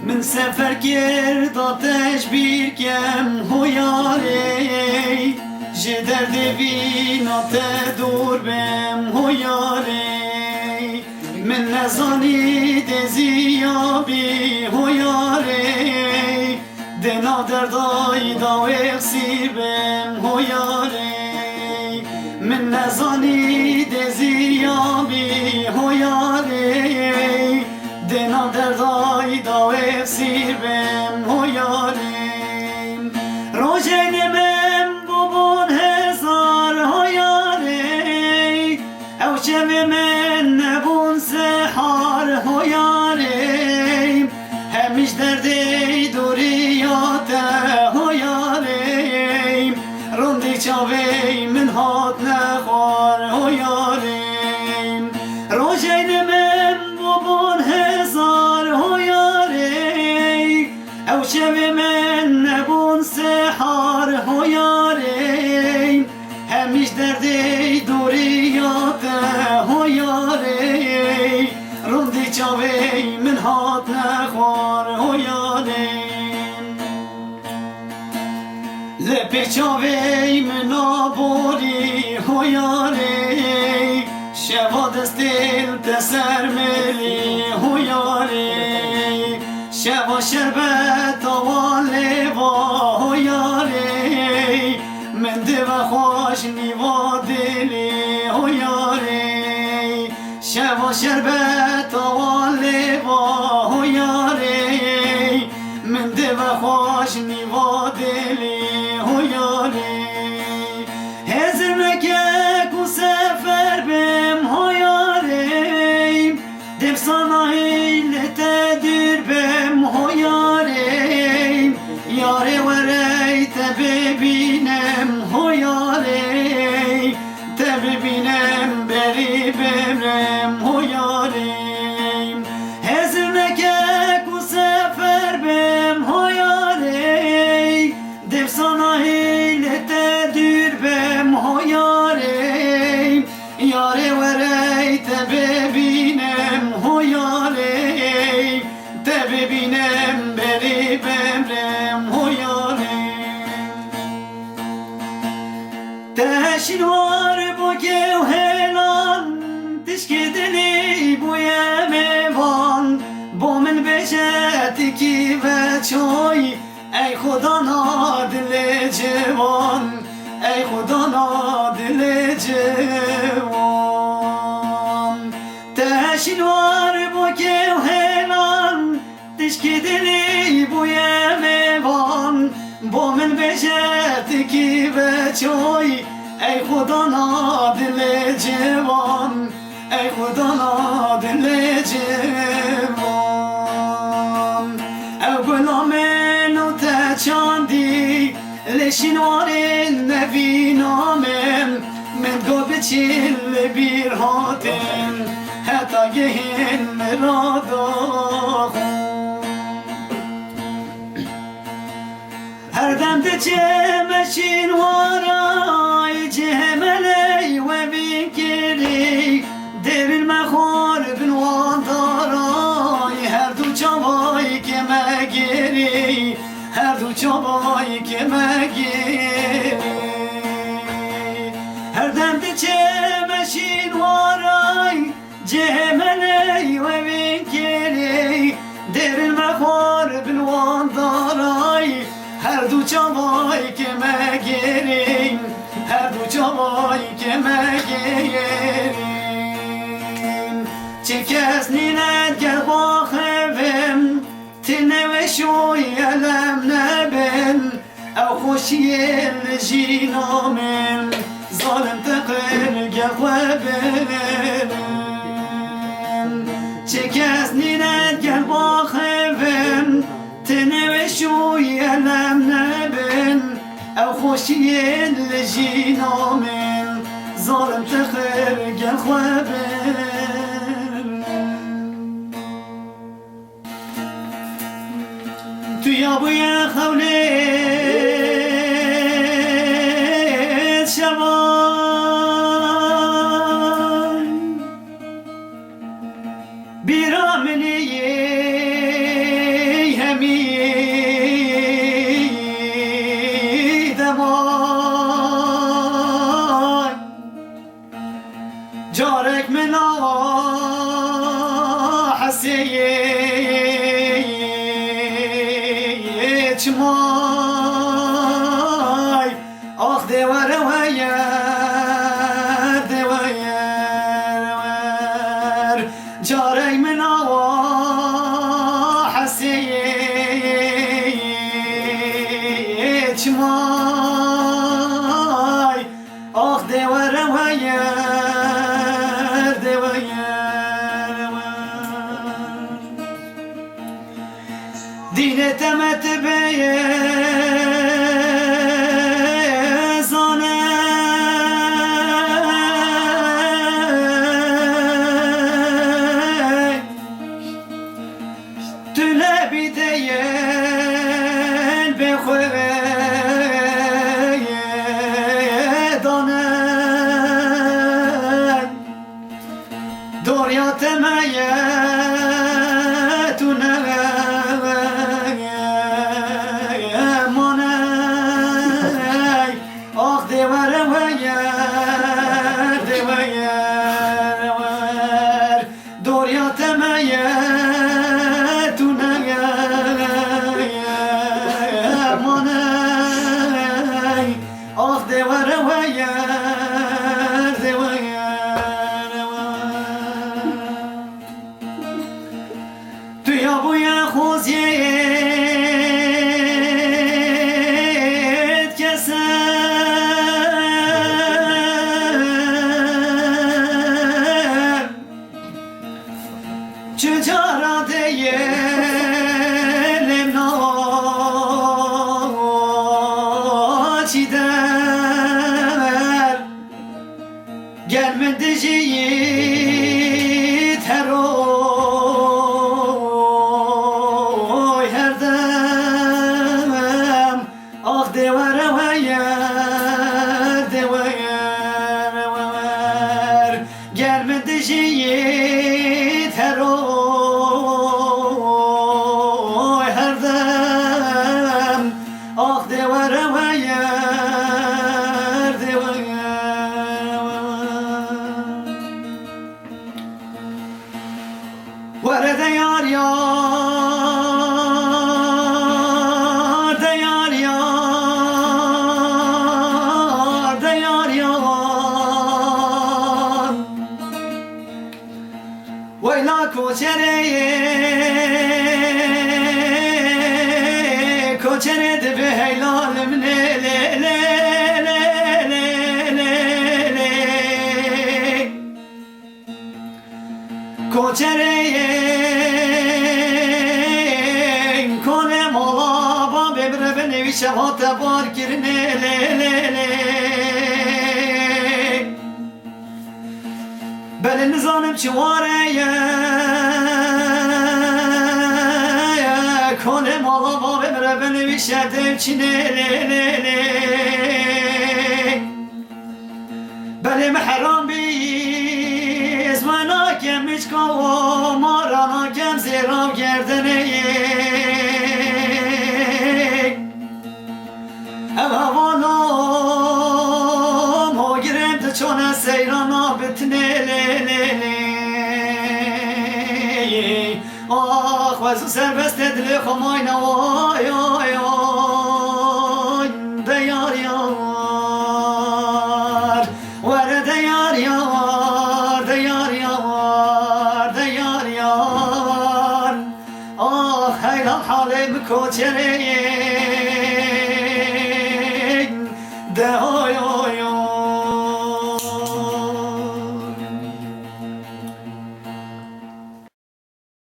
من سفر کرداتش بیر کم هویاری جه درد بینات دور بم هویاری من نزانی دزیابی هویاری دنا دردای دا اخسیر بم هویاری من نزانی دزیابی هویاری دنا دردای دا اخسیر بم هویاری روژه نمم ببون هزار هویاری او شب من نبون سحار هویاری همیش دردی دوریات هویاری روندی چاوی من هات نخوار هویاری روژه نمم ببون هزار هویاری او شب من نبون سحار هویاری همیش دردی دوریات هویاری روندی چاوی من هات نخوار هویاری لپی چاوی من آبوری هویاری شوا دستیل تسر ملی هویاری شوا شربت آوالی با هویاری من دو خوش نیوا دلی هویاری شوا شربت آوالی با هویاری من دو خوش نیوا دلی هویاری هزمکه کو سفر بم هویاری دم سنایل تدیر بم هویاری یاری وری تببینم هویاری تببینم بری بمرم هویاری هزمکه کو سفر بم هویاری دم سنایل تدیر بم هویاری یاری وری تببینم هویاری تببینم بری بمرم هویاری تشنوار بو که و هلان تشکی دلی بوی میوان با من بشت کی و چای ای خدا نادل جوان ای خدا نادل جوان تشنوار بو که و هلان تشکی دلی بوی میوان با من بشت کی و چای ای خدا نادل جوان ای خدا نادل جوان او گلامن و تچاندی لشنوار نبی نامم من گو بچیل بیر هاتم حتی گهن مرادو هر دم تچمشین وارای جهملی و بیکری درین مخور بنوان دارای هر دو چابایی که مگیری هر دو چابایی که مگیری هر دم تچمشین وارای جهملی و بیکری درین مخور بنوان دارای هر دو چاوایی که مگیریم هر دو چاوایی که مگیریم چه کس نیند گر با خویم تنه و شوی علم نبن او خوشی لجینامن ظالم تقر گر خوبن چه کس نیند گر با خویم تنه و شوی علم نبن او خوشی لجینامن ظالم تخر گل خوبن تو یا بوی خولت شبان بیرامنی çمای آخ دیوار ویر دیوار جاری من آوا حسی çمای آخ دیوار ویر دیوار دین تمت بیزانه تله بیدیل بخوه دانه دوریات میه تونه آخ دیوار ویر دیوار دوریات میه تونه مانه آخ دیوار ویر دیوار تو یا بوی خوزیت کسه چجارا دیلم ناچیدر گرم دجیت هروی هر دم آخ دیوار ویر دیوار گرم دجیت هروی هر دم آخ دیوار ویر دیوار ورد یار یار دیار یار دیار یار ویلا کوچره دبه هیلال من کوچره کنه مالا با ببره بنویشه ها تبار کرنه بله نزانم چواره کنه مالا با ببره بنویشه دوچینه بله محرام بیز منا کمش که و مارانا کم زیرام گردنه اما والا ما گرم تو چون سیرانا بتنه آخ وزو سربست دل خمای نوای دیار یار ور دیار یار دیار یار دیار یار آخ هیلا حالم کوچره ده